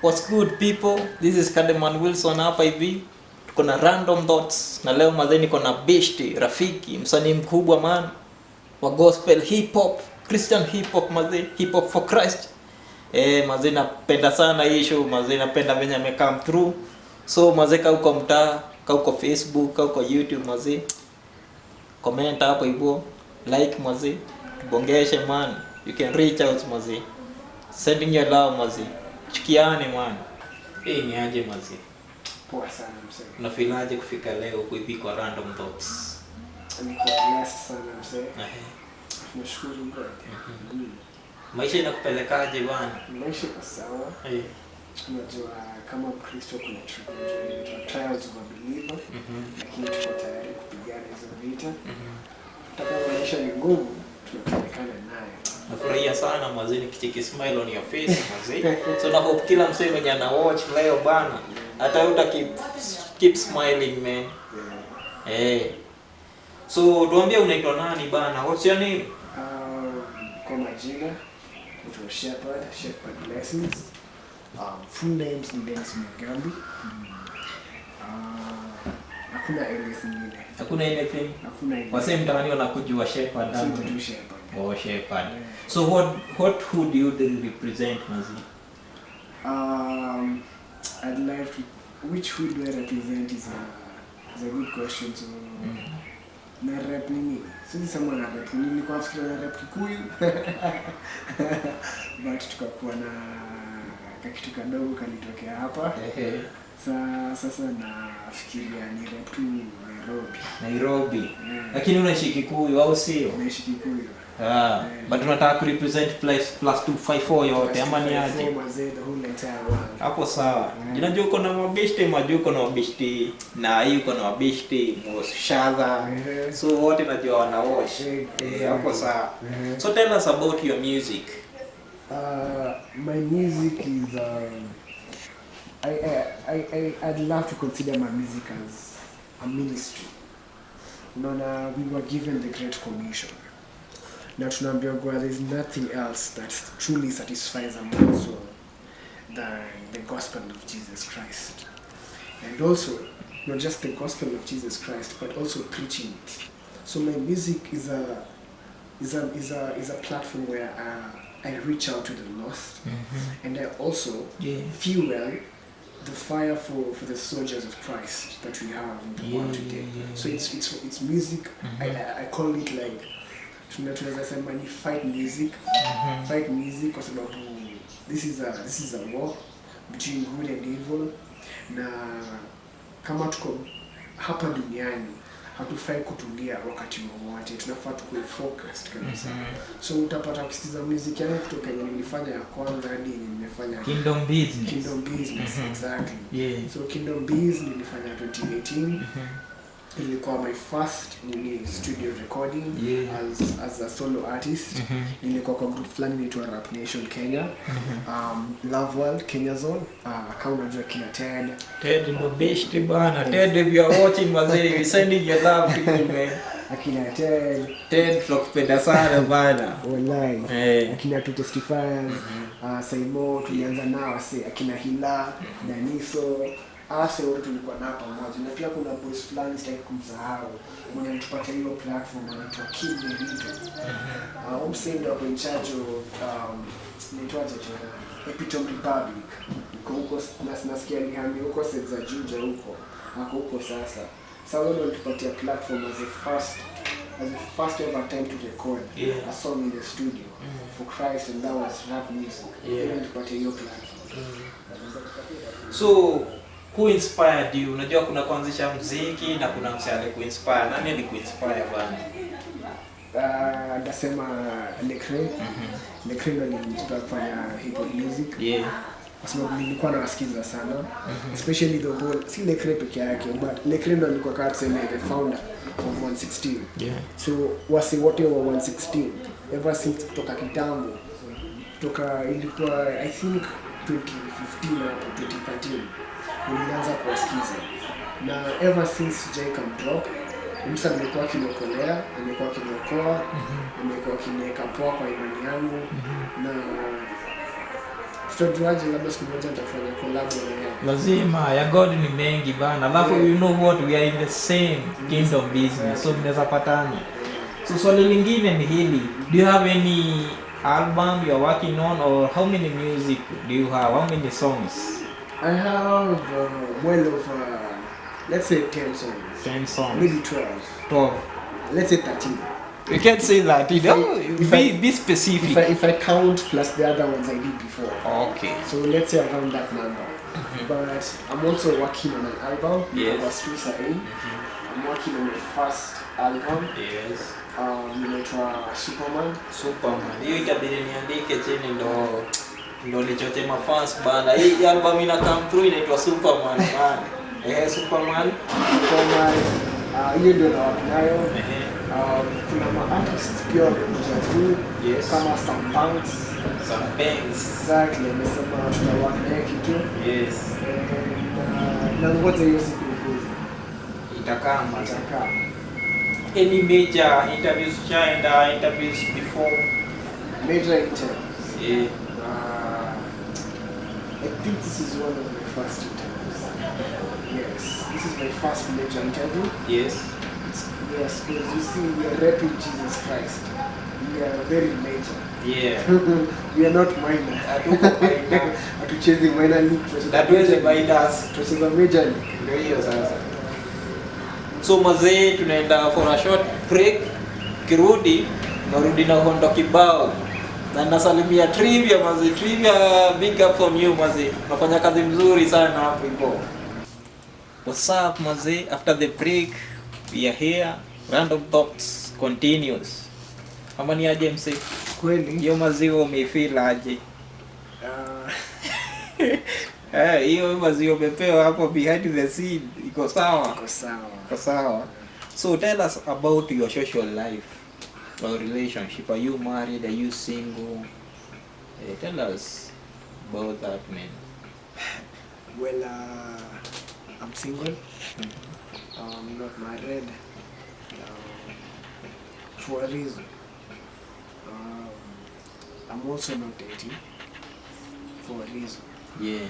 What's good people? This is Kade Wilson hapa hivi. Tuko na random thoughts na leo mazee niko na beshti rafiki, msanii mkubwa man wa gospel hip hop, Christian hip hop mazee, hip hop for Christ. Mazee napenda sana hii show, mazee napenda venye ame come through. So mazee ka uko mtaa, ka uko Facebook, ka uko YouTube mazee. Comment hapo hivyo, like mazee, tubongeshe man. You can reach out mazee. Sending your love mazee. Chukiane man. Ni aje mazee? Poa sana mzee. Unafilaje kufika leo kuipi kwa random thoughts? Niko blessed sana mzee. Nashukuru bro. Maisha inakupelekaje bwana? Maisha iko sawa. Unajua kama Kristo kuna trials of a believer. Lakini tuko tayari kupigana hizo vita. Hata kama maisha ni ngumu, tunapelekana nayo. Nafurahia sana mazee nikicheki smile on your face mazee. So na hope kila msee mwenye ana watch leo bana hata uta keep smiling man. So tuambie unaitwa nani bana? What's your name? Kwa majina naitwa Shepherd Blessings. Full names ni Dennis Mugambi. Hakuna alias nyingine. Hakuna anything. Hakuna anything. Wasee mtaani wanakujua Shepherd. Sisi tu Shepherd. Oh Shepherd. So what who do you represent mazee? I'd like to, which hood do I represent is a good question. So na rap nini? Sisi sema na rap nini kwa fikira na rap Kikuyu. But tukakuwa na kitu kadogo kalitokea hapa. Sasa nafikiria ni rap tu Nairobi. Lakini unaishi Kikuyu au sio? Unaishi Kikuyu. But tunataka ku represent plus 254 yote ama ni aje? Hapo sawa. Unajua uko na mabeshte majuko na mabeshte na hii uko na mabeshte Moshadha. So wote najua wana wash. Hapo sawa. So tell us about your music. My music is I'd love to consider my music as a ministry. We were given the Great Commission. Now tunaambiwa there is nothing else that truly satisfies a man's soul than the gospel of Jesus Christ. And also, not just the gospel of Jesus Christ, but also preaching it. So my music is a platform where I reach out to the lost, and I also fuel the fire for the soldiers of Christ that we have in the world today. So it's music. I call it like tunaweza sema ni fight music. Fight music kwa sababu this is a war between good and evil. Na kama tuko hapa duniani hatufai kutulia wakati wowote, tunafaa tukue focused kabisa. So utapata kusikiza music yangu kutoka yenye nilifanya ya kwanza hadi nimefanya Kingdom Business. Exactly. So Kingdom Business nilifanya 2018. Ilikuwa my first studio recording as a solo artist. Nilikuwa kwa group fulani inaitwa Rap Nation Kenya. Love World Kenya Zone. Kama unajua kina Ted ndo best bana. Ted, if you are watching mazee, we sending your love to you man. Akina Ted tunakupenda sana bana. Wallahi. Akina to testifiers. Saimo tulianza nao akina Hila, Daniso. Wote tulikuwa nao pamoja. Na pia kuna boss fulani sitaki kumsahau mwenye alitupatia hiyo platform anaitwa Kade. Msendo hapo in charge of naitwaje tena Epitome Republic. Huko nasikia alihami huko za Juja huko. Huko sasa. Sasa wao walitupatia platform as the first ever time to record a song in the studio for Christ, and that was rap music. Walitupatia hiyo platform. So who inspired you? Unajua kuna kuanzisha muziki na kuna msee alikuinspire. Nani alikuinspire bana? Nasema Lekre. Lekre ndo alinipeleka kufanya hip hop music. Kwa sababu nilikuwa nawasikiza sana. Especially the whole, si Lekre peke yake, but Lekre ndo alikuwa kama tuseme the founder of 116. So wasi wote wa 116 ever since kutoka kitambo. Kutoka ilikuwa I think 2015 au 2013. Nilianza kuwasikiza. Na ever since Jay come drop, msa nimekuwa kiniokolea, nimekuwa kiniokoa, nimekuwa kiniweka poa kwa imani yangu. Na tutajuaje labda siku moja nitafanya collab na yeye. Lazima ya God ni mengi bana. Alafu you know what, we are in the same kingdom business. So mnaweza patana. So swali lingine ni hili. Do you have any album you are working on, or how many music do you have? How many songs? I have well over, let's say 10 songs. 10 songs. Maybe 12. 12. Let's say 13. You can't say that. Be specific. If I count plus the other ones I did before. Okay. So let's say around that number. But I'm also working on an album. Yes. I'm working on the first album. Yes. Inaitwa Superman. Hiyo itabidi niandike chini ndo nichote mafans bana. Hii album ina come through inaitwa Superman bana. Superman. Hiyo ndio nayo. Kuna ma-artists pia wamekuja through. Yes. Kama some banks. Exactly. Amesema tunawaka naye kitu. Yes. Na ngoja hiyo siku ikuze. Itakaa. Any major interviews interviews before? Major interviews? Yeah. I think this is one of my first interviews. Yes, this is my first major interview. Yes. Yes, because you see, we are repping Jesus Christ. We are very major. Yeah. We are not minor. Hatuchezi minor league. That was the minors. Tunacheza major league. Ndio hiyo sasa. So mazee tunaenda for a short break. Kirudi narudi na hondo kibao. Na nasalimia Trivier mazee. Trivier, big up on you mazee. Unafanya kazi mzuri sana hapo hivyo. What's up mazee? After the break we are here. Random Thoughts continues. Kama ni aje mse? Kweli? Hiyo maziwa umefeel aje? Hiyo maziwa umepewa hapo behind the scene. Iko sawa? Iko sawa. So tell us about your social life or relationship. Are you married? Are you single? Tell us about that, man. Well, I'm single. I'm not married. For a reason. I'm also not dating. For a reason. Yeah.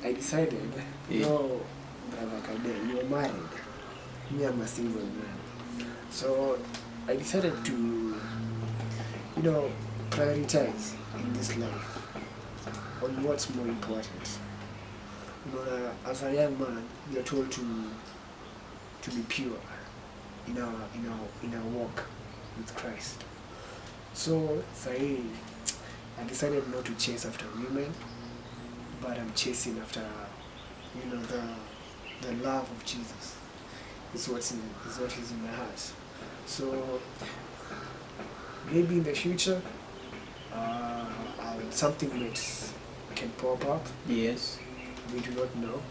I decided, no, brother Kade, you are married. Me, I'm a single man. So I decided to, prioritize in this life on what's more important. As a young man, you're told to be pure in our walk with Christ. So I decided not to chase after women, but I'm chasing after, the love of Jesus. Is what is in my heart. So maybe in the future, something that can pop up. Yes. We do not know.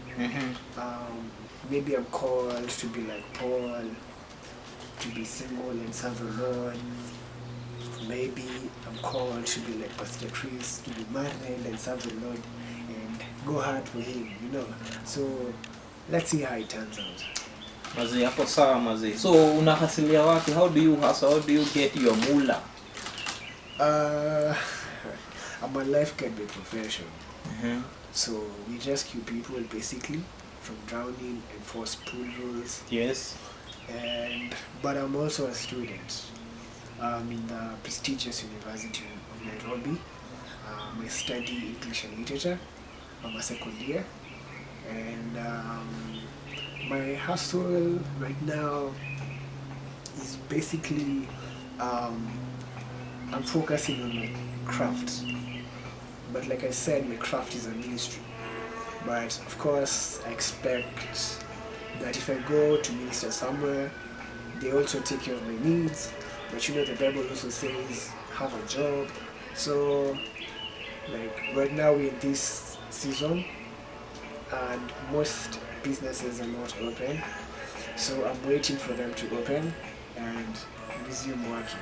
Maybe I'm called to be like Paul, to be single and serve the Lord. Maybe I'm called to be like Pastor Chris, to be married and serve the Lord and go hard for him, So let's see how it turns out. Mazi hapo sawa mazi. So unahasilia wapi? How do you hustle? How do you get your mula? I'm a lifeguard profession. So we rescue people basically from drowning and force pool rules. Yes. But I'm also a student. In the prestigious University of Nairobi. I study English and literature. I'm a second year. And my hustle right now is basically I'm focusing on my craft. But like I said, my craft is a ministry. But of course, I expect that if I go to minister somewhere, they also take care of my needs. But the Bible also says, have a job. So, like right now we're in this season, and most businesses are not open. So I'm waiting for them to open and resume working.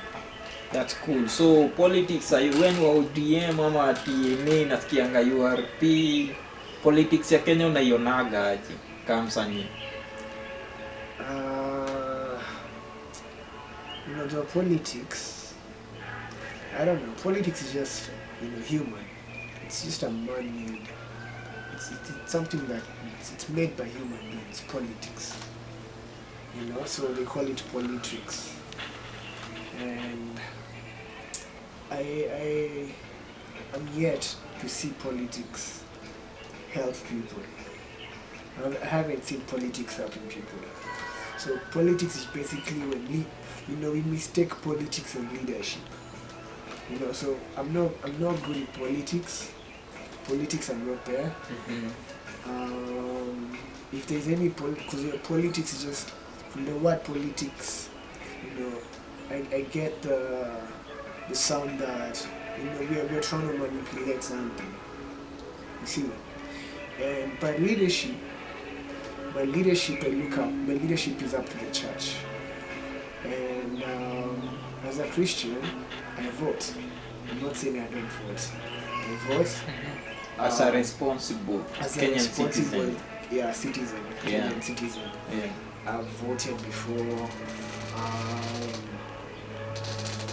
That's cool. So politics, are you when ODM ama TNA nasikianga URP? Politics ya Kenya unaionaga aje kama msanii? Politics, I don't know, politics is just, human. it's just a man-made. It's something that it's made by human beings. Politics. You know, so they call it politics. And I am yet to see politics help people. I haven't seen politics helping people. So politics is basically when we mistake politics and leadership. You know, so I'm not good at politics. Politics, I'm not there. If there's any because politics is just from the word politics. You know, I get the sound that we're trying to manipulate something. You see, and by leadership. My leadership is up to the church, and as a Christian, I vote. I'm not saying I don't vote. I vote as a responsible Kenyan citizen. Kenyan citizen. Yeah. I've voted before.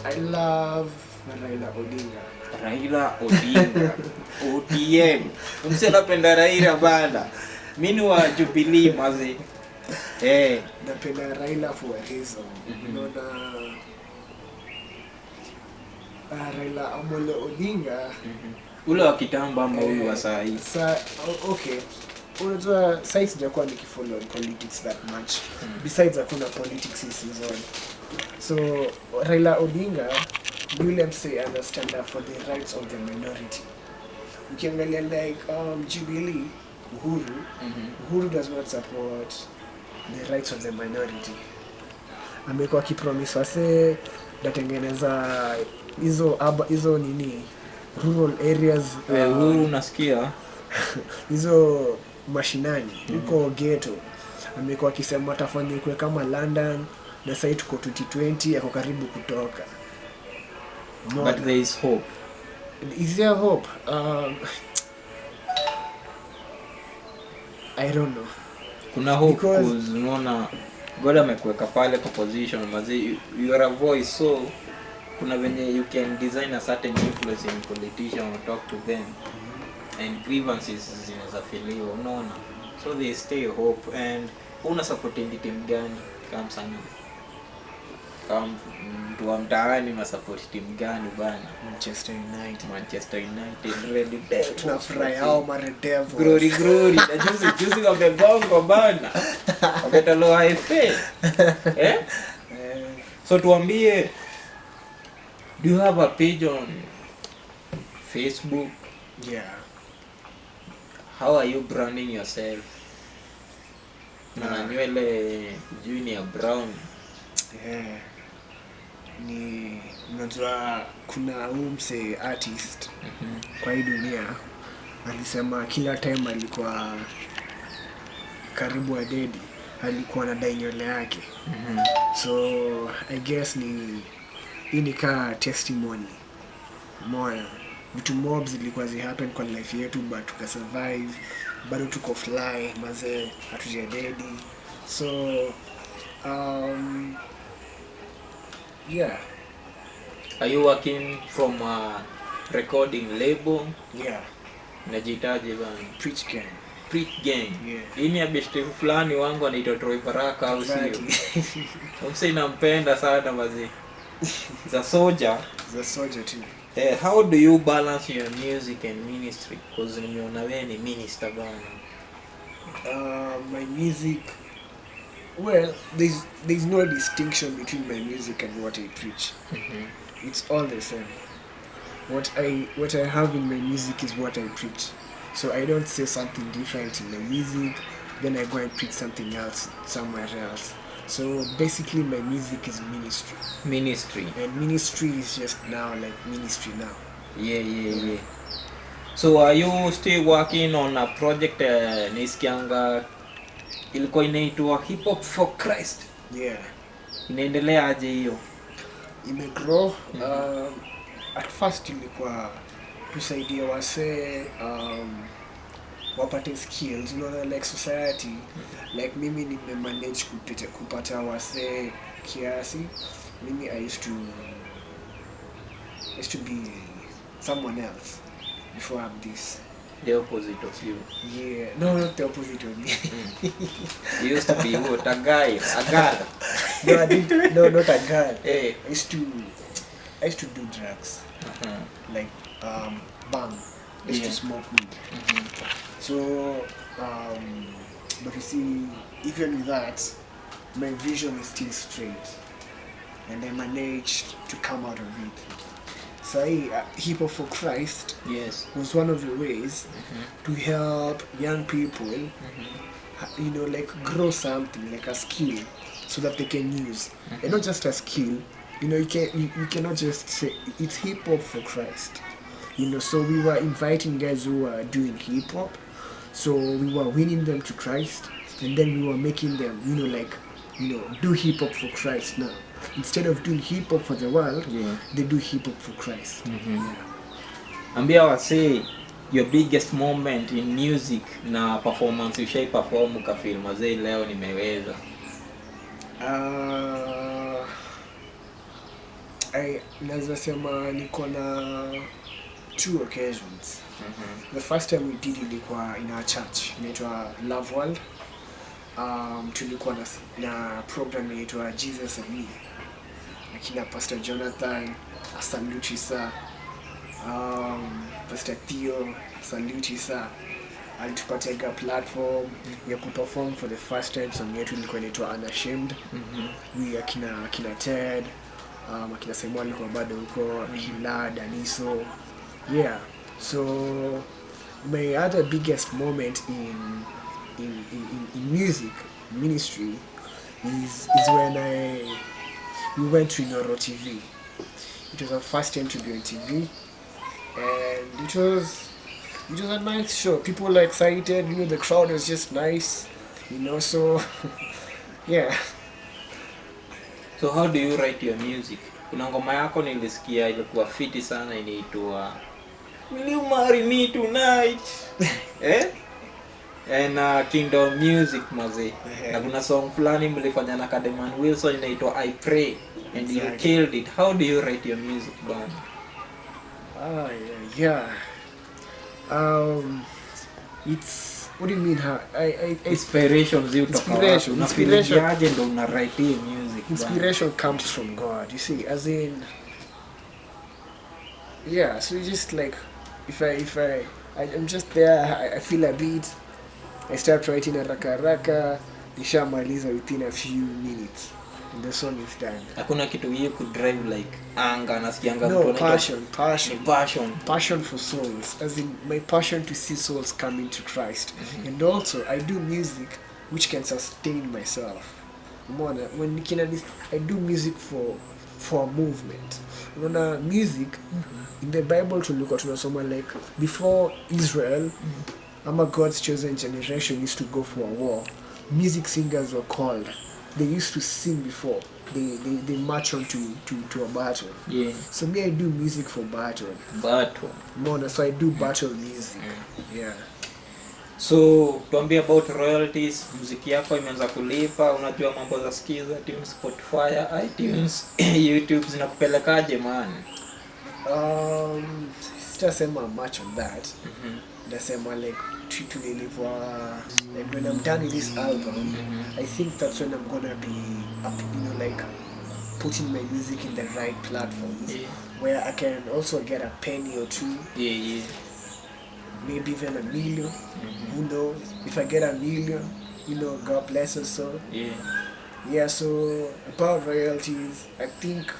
I love Raila Odinga. ODM. Napenda Raila bana. Mimi wa Jubilee mazi. Napenda Raila for a reason. Raila Amolo Odinga. Ule wa kitambo ama huyu wa saa hii? Okay. Unajua sasa sijakuwa nikifollow politics that much. Besides hakuna politics in season. So Raila Odinga yule mse understand for the rights of the minority. Ukiangalia like Jubilee Uhuru does not support the rights of the minority. Amekuwa kipromise wase datengeneza hizo nini rural areas Uhuru unasikia hizo mashinani huko ghetto. Amekuwa akisema atafanya kwa kama London na sasa tuko 2020 yako karibu kutoka. But there is hope. Is there hope? I don't know. Kuna hope because unaona God amekuweka pale kwa position mazi, you are a voice, so kuna venye you can design a certain influence in politician or talk to them and grievances zinaweza filiwa, unaona, so they stay hope. And una supporting team gani kama msanii, kama mtu wa mtaani na support team gani bana? Manchester United Red Devils. Tunafurahi hao Red Devils. Glory. Na juzi wamebongo bana. Wametaloa FA. So tuambie, do you have a page on Facebook? Yeah. How are you branding yourself? Na nywele Junior Brown. Yeah. Ni unajua kuna mse artist kwa hii dunia alisema kila time alikuwa karibu adedi alikuwa na dai nywele yake. So I guess hii ni ka testimony moja vitu mobs zilikuwa happen kwa life yetu, but tuka survive, bado tuko fly mazee, hatujadedi. So yeah. Are you working from a recording label? Yeah. Najitaje bana? Preach Gang. Yeah. Hii ni besti fulani wangu anaitwa Troy Baraka au sio? Mse nampenda sana mazi. Za soldier too. How do you balance your music and ministry? Because nimeona wewe ni minister bana. My music, well, there's no distinction between my music and what I preach. It's all the same. What I have in my music is what I preach. So I don't say something different in my music, then I go and preach something else somewhere else. So basically my music is ministry. And ministry is just now like ministry now. Yeah. So are you still working on a project nisikianga ilikuwa inaitwa Hip Hop for Christ? Yeah. Inaendelea aje hiyo? Imegrow. At first ilikuwa tusaidia wase wapate skills, like society. Like mimi nimemanage kupata wase kiasi. Mimi I used to be someone else. before I'm this. The opposite of you. Yeah, no, not the opposite of me. You used to be what? A guy? A girl? No, I didn't. No, not a girl. Hey. I used to do drugs. Like bang. I used to smoke weed. So but you see, even with that, my vision is still straight, and I managed to come out of it. So Hip Hop for Christ was one of the ways to help young people, you know, like grow something, like a skill, so that they can use, and not just a skill. You know, you cannot just say it's hip hop for Christ. You know, so we were inviting guys who were doing hip hop, so we were winning them to Christ, and then we were making them, you know, like, you know, do hip hop for Christ now. Instead of doing hip hop for the world, they do hip hop for Christ. Ambia wase your biggest moment in music na performance ushai perform ukafeel mazee leo nimeweza. Naweza sema niko na 2 occasions. The first time we did ilikuwa in our church, inaitwa Love World. Tulikuwa na program inaitwa Jesus and Me. Akina Pastor Jonathan, salute sir. Pastor Theo, salute sir. Alitupatia platform ya kuperform for the first time. Song yetu ilikuwa inaitwa Unashamed. We akina Ted, akina Simon alikuwa bado huko, Hila, Daniso. Yeah. So my other biggest moment in music ministry is when we went to Inoro TV. It was our first time to be on TV, and it was a nice show. People were excited, you know, the crowd was just nice, you know, so yeah. So how do you write your music? Kuna ngoma yako nilisikia ilikuwa fiti sana inaitwa Will You Marry Me Tonight? And Kingdom Music mazee. Na kuna song fulani mlifanya na Kade Wilson inaitwa I Pray, and you killed it. How do you write your music, band? It's, what do you mean? Inspirations you talk about. Inspiration ndo una write music. Inspiration comes from God, you see, as in, yeah. So just like if I'm just there, I feel a beat, I start writing haraka, nishamaliza within a few minutes, and the song is done. Hakuna kitu hiyo could drive like anger, nasikianga no, passion for souls, as in my passion to see souls come into Christ. And also I do music which can sustain myself. When I do music for a movement. Unaona music in the Bible tulikuwa tunasoma like before Israel ama God's chosen generation used to go for a war, music singers were called. They used to sing before they march on to a battle. Yeah. So me, I do music for battle. So I do battle music. Yeah. So tuambie about royalties. Muziki yako imeanza kulipa, unajua mambo za skills, iTunes, Spotify, iTunes, YouTube zinakupelekaje man? Sitasema much on that. Nasema like like when I'm done with this album, I think that's when I'm gonna be up, you know, like putting my music in the right platforms, where I can also get a penny or two. Maybe even $1 million. Who knows? If I get $1 million, you know, God bless us. So yeah. So about royalties, I think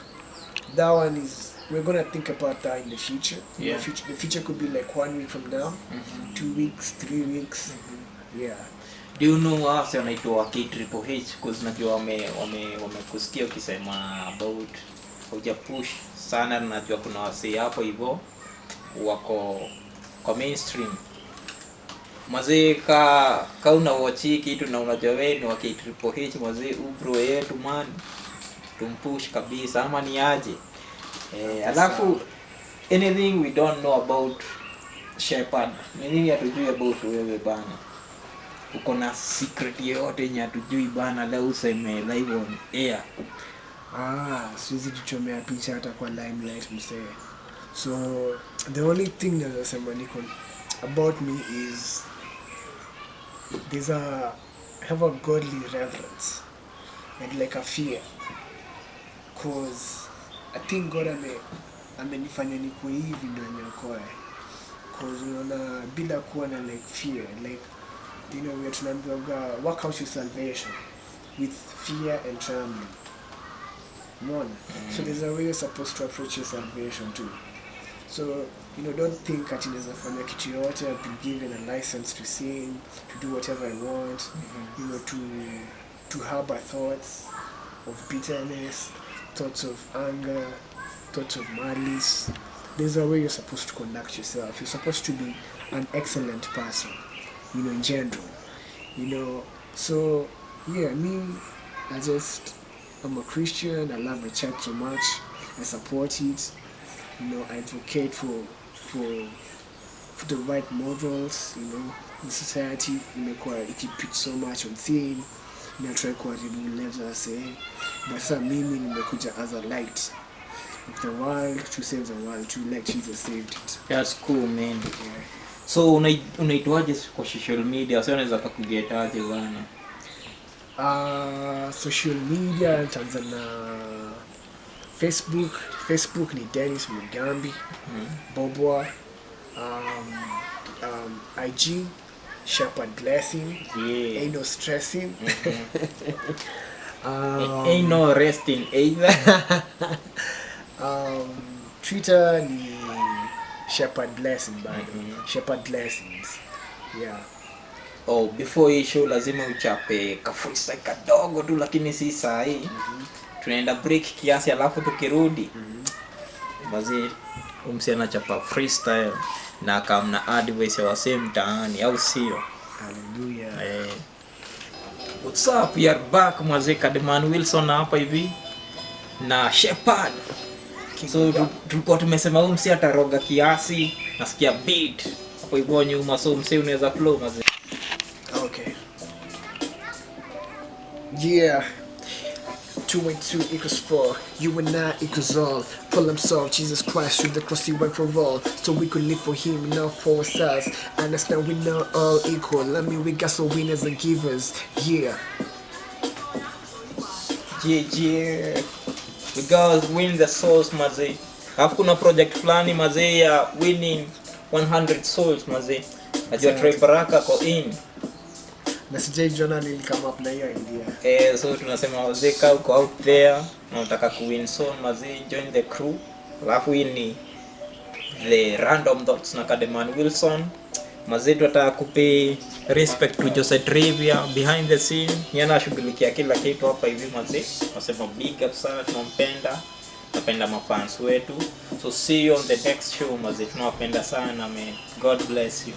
that one is, we're gonna think about that in the future. The future could be like 1 week from now, 2 weeks, 3 weeks. Yeah. Do you know wase wanaitwa Kade because najua wamekusikia ukisema about hoja push sana, najua kuna wase hapo hivyo wako kwa mainstream. Mazee ka una watch kitu na unajua wewe ni wa Kade mazee, ubro yetu man, tumpush kabisa ama ni aje. Alafu anything we don't know about Shepherd, nini hatujui about wewe bana? Uko na secret yote yenye hatujui bana, leo useme live on air. Siwezi kuchomea picha hata kwa limelight msee. So the only thing that about me is I have a godly reverence and like a fear, cause I think God amenifanya nikuwe hivi ndio nimeokoa. Cause unaona bila kuwa na like fear, like we are tunaambiwa work out your salvation with fear and trembling. So there's a way you're supposed to approach your salvation too. So don't think that inaweza fanya kitu yote. I've been given a license to sin, to do whatever I want, to harbor thoughts of bitterness, thoughts of anger, thoughts of malice. There's a way you're supposed to conduct yourself. You're supposed to be an excellent person, in general. So yeah, I'm a Christian. I love the church so much. I support it. I advocate for the right morals. In society, it preach so much on sin. Try kuharibu lives, but some mimi nimekuja as a light of the world, to save the world, to let Jesus saved it. That's cool, man. Yeah. So unaitwaje kwa social media? Sasa unaweza kukugetaje bwana? Social media Tanzania, Facebook ni Dennis Mugambi, Bobwa, IG Shepherd Blessing, ain't no stressing. Ain't no resting either. Twitter ni Shepherd Blessing bado. Shepherd Blessings. Yeah. Oh, before hii show lazima uchape ka freestyle kadogo tu, lakini si saa hii. Tunaenda break kiasi alafu tukirudi. Basi umsiana chapa freestyle na kama advice ya wasee mtaani au sio? Hallelujah. What's up? We are back mzee Kade Wilson hapa hivi na Shepherd. So tulikuwa tumesema msi ataroga kiasi, nasikia beat hapo hivyo nyuma, so msi unaweza flow mzee. Okay. Yeah. 2 and 2 equals 4. You and I equals all. Paul himself, Jesus Christ, through the cross he went for all, so we could live for him, not for ourselves. Understand we're not all equal. I mean we got some winners and givers. Yeah. Yeah. We gotta win the souls mazee. Alafu kuna project fulani mazee ya winning 100 souls mazee. Najua Trivier Baraka ko in. Na sijai jona nili come up na hiyo idea. So tunasema wazee ka uko out there na unataka kuwin soul mazee, join the crew. Alafu hii ni the Random Thoughts na Kade Wilson. Mazee tunataka kupe respect to Jose Trivier behind the scene. Yeye anashughulikia kila kitu hapa hivi mazee. Nasema big up sana, tunampenda. Napenda mafans wetu. So see you on the next show mazee. Tunawapenda sana man. God bless you.